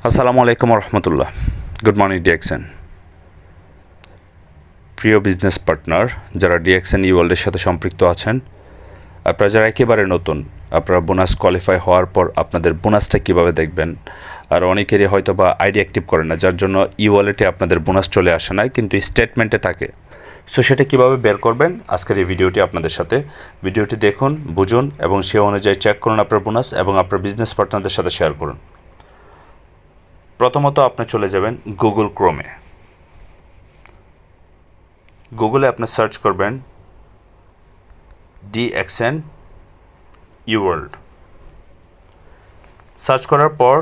আসসালামু আলাইকুম রহমতুল্লাহ। Good morning DXN. প্রিয় বিজনেস পার্টনার যারা ডিএক্সএন ই ওয়ার্ল্ডের সাথে সম্পৃক্ত আছেন, আপনারা যারা একেবারে নতুন, আপনারা বোনাস কোয়ালিফাই হওয়ার পর আপনাদের বোনাসটা কীভাবে দেখবেন, আর অনেকেরই হয়তো বা আইডি অ্যাক্টিভ করেন না, যার জন্য ই ওয়ালেটে আপনাদের বোনাস চলে আসে না, কিন্তু স্টেটমেন্টে থাকে। সো সেটা কীভাবে বের করবেন আজকের এই ভিডিওটি আপনাদের সাথে। ভিডিওটি দেখুন, বুঝুন এবং সে অনুযায়ী চেক করুন আপনার বোনাস এবং আপনার বিজনেস পার্টনারদের সাথে শেয়ার করুন। প্রথমত আপনি চলে যাবেন গুগল ক্রোমে। গুগলে আপনি সার্চ করবেন ডিএক্সএন ই ওয়ার্ল্ড। সার্চ করার পর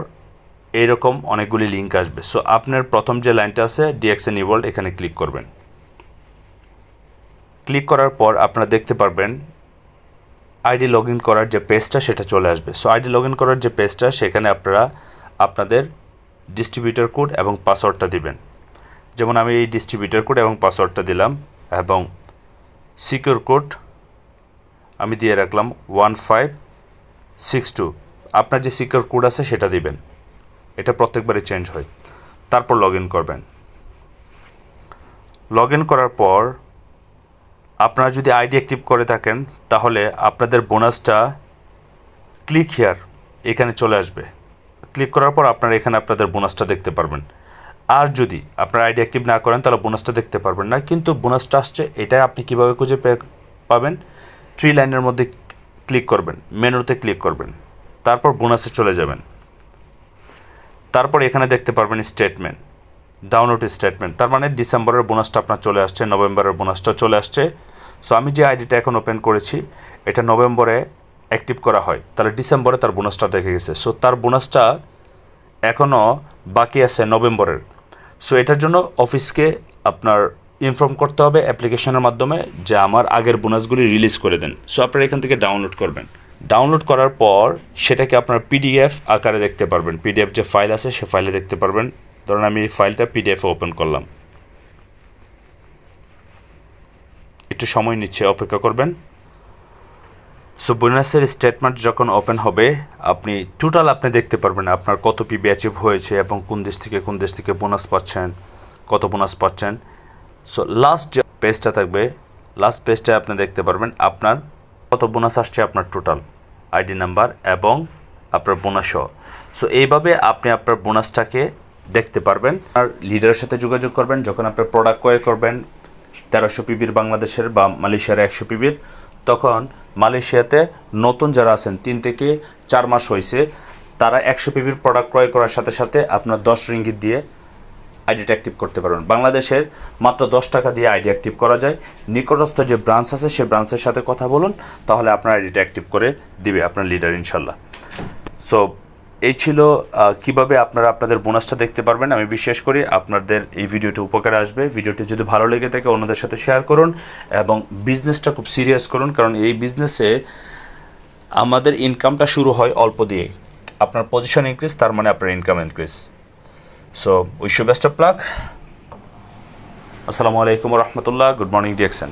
এইরকম অনেকগুলি লিঙ্ক আসবে। সো আপনার প্রথম যে লাইনটা আছে ডিএক্সএন ই ওয়ার্ল্ড, এখানে ক্লিক করবেন। ক্লিক করার পর আপনারা দেখতে পারবেন আইডি লগ ইন করার যে পেজটা সেটা চলে আসবে। সো আইডি লগ ইন করার যে পেজটা, সেখানে আপনারা আপনাদের ডিস্ট্রিবিউটর কোড এবং পাসওয়ার্ডটা দিবেন। যেমন আমি এই ডিস্ট্রিবিউটর কোড এবং পাসওয়ার্ডটা দিলাম, এবং সিকিউর কোড আমি দিয়ে রাখলাম 1562। আপনার যে সিকিউর কোড আছে সেটা দিবেন, এটা প্রত্যেকবারই চেঞ্জ হয়। তারপর লগ ইন করবেন। লগ ইন করার পর আপনারা যদি আইডি অ্যাক্টিভ করে থাকেন, তাহলে আপনাদের বোনাসটা ক্লিক হিয়ার এখানে চলে আসবে। ক্লিক করার পর আপনারা এখানে আপনাদের বোনাসটা দেখতে পারবেন। আর যদি আপনার আইডি অ্যাক্টিভ না করেন, তাহলে বোনাসটা দেখতে পারবেন না। কিন্তু বোনাসটা আসছে, এটা আপনি কীভাবে খুঁজে পাবেন? 3 লাইনের মধ্যে ক্লিক করবেন, মেনুতে ক্লিক করবেন, তারপর বোনাসে চলে যাবেন। তারপর এখানে দেখতে পারবেন স্টেটমেন্ট, ডাউনলোড স্টেটমেন্ট। তার মানে ডিসেম্বরের বোনাসটা আপনার চলে আসছে, নভেম্বরের বোনাসটা চলে আসছে। সো আমি যে আইডিটা এখন ওপেন করেছি, এটা নভেম্বরে অ্যাক্টিভ করা হয়, তাহলে ডিসেম্বরে তার বোনাসটা দেখে গেছে। সো তার বোনাসটা এখনও বাকি আছে নভেম্বরের। সো এটার জন্য অফিসকে আপনার ইনফর্ম করতে হবে অ্যাপ্লিকেশনের মাধ্যমে যে আমার আগের বোনাসগুলি রিলিজ করে দেন। সো আপনারা এখান থেকে ডাউনলোড করবেন। ডাউনলোড করার পর সেটাকে আপনার পিডিএফ আকারে দেখতে পারবেন। পিডিএফ যে ফাইল আছে সে ফাইলে দেখতে পারবেন। ধরুন আমি এই ফাইলটা পিডিএফে ওপেন করলাম, একটু সময় নিচ্ছে, অপেক্ষা করবেন। সো বোনাসের স্টেটমেন্ট যখন ওপেন হবে, আপনি টোটাল আপনি দেখতে পারবেন আপনার কত পিবি অ্যাচিভ হয়েছে এবং কোন দেশ থেকে বোনাস পাচ্ছেন, কত বোনাস পাচ্ছেন। সো লাস্ট যে পেজটা থাকবে, লাস্ট পেজটায় আপনি দেখতে পারবেন আপনার কত বোনাস আসছে, আপনার টোটাল আইডি নাম্বার এবং আপনার বোনাস সহ। সো এইভাবে আপনি আপনার বোনাসটাকে দেখতে পারবেন। আর লিডারের সাথে যোগাযোগ করবেন যখন আপনার প্রোডাক্ট ক্রয় করবেন 1300 পিবির বাংলাদেশের বা মালয়েশিয়ার 100 পিবির, তখন মালয়েশিয়াতে নতুন যারা আছেন 3 থেকে 4 মাস হয়েছে, তারা 100 পিবির প্রোডাক্ট ক্রয় করার সাথে সাথে আপনার 10 রিঙ্গিত দিয়ে আইডিটা অ্যাক্টিভ করতে পারবেন। বাংলাদেশের মাত্র 10 টাকা দিয়ে আইডি অ্যাক্টিভ করা যায়। নিকটস্থ যে ব্রাঞ্চ আছে সেই ব্রাঞ্চের সাথে কথা বলুন, তাহলে আপনার আইডিটা অ্যাক্টিভ করে দিবে আপনার লিডার ইনশাল্লাহ। সো এই ছিল কিভাবে আপনারা আপনাদের বোনাসটা দেখতে পারবেন। আমি বিশ্বাস করি আপনাদের এই ভিডিওটি উপকারে আসবে। ভিডিওটি যদি ভালো লেগে থাকে অন্যদের সাথে শেয়ার করুন এবং বিজনেসটা খুব সিরিয়াস করুন, কারণ এই বিজনেসে আমাদের ইনকামটা শুরু হয় অল্প দিয়ে। আপনার পজিশন ইনক্রিজ, তার মানে আপনার income increase. So wish you best of luck. আসসালামু আলাইকুম রহমতুল্লাহ। Good morning DXN.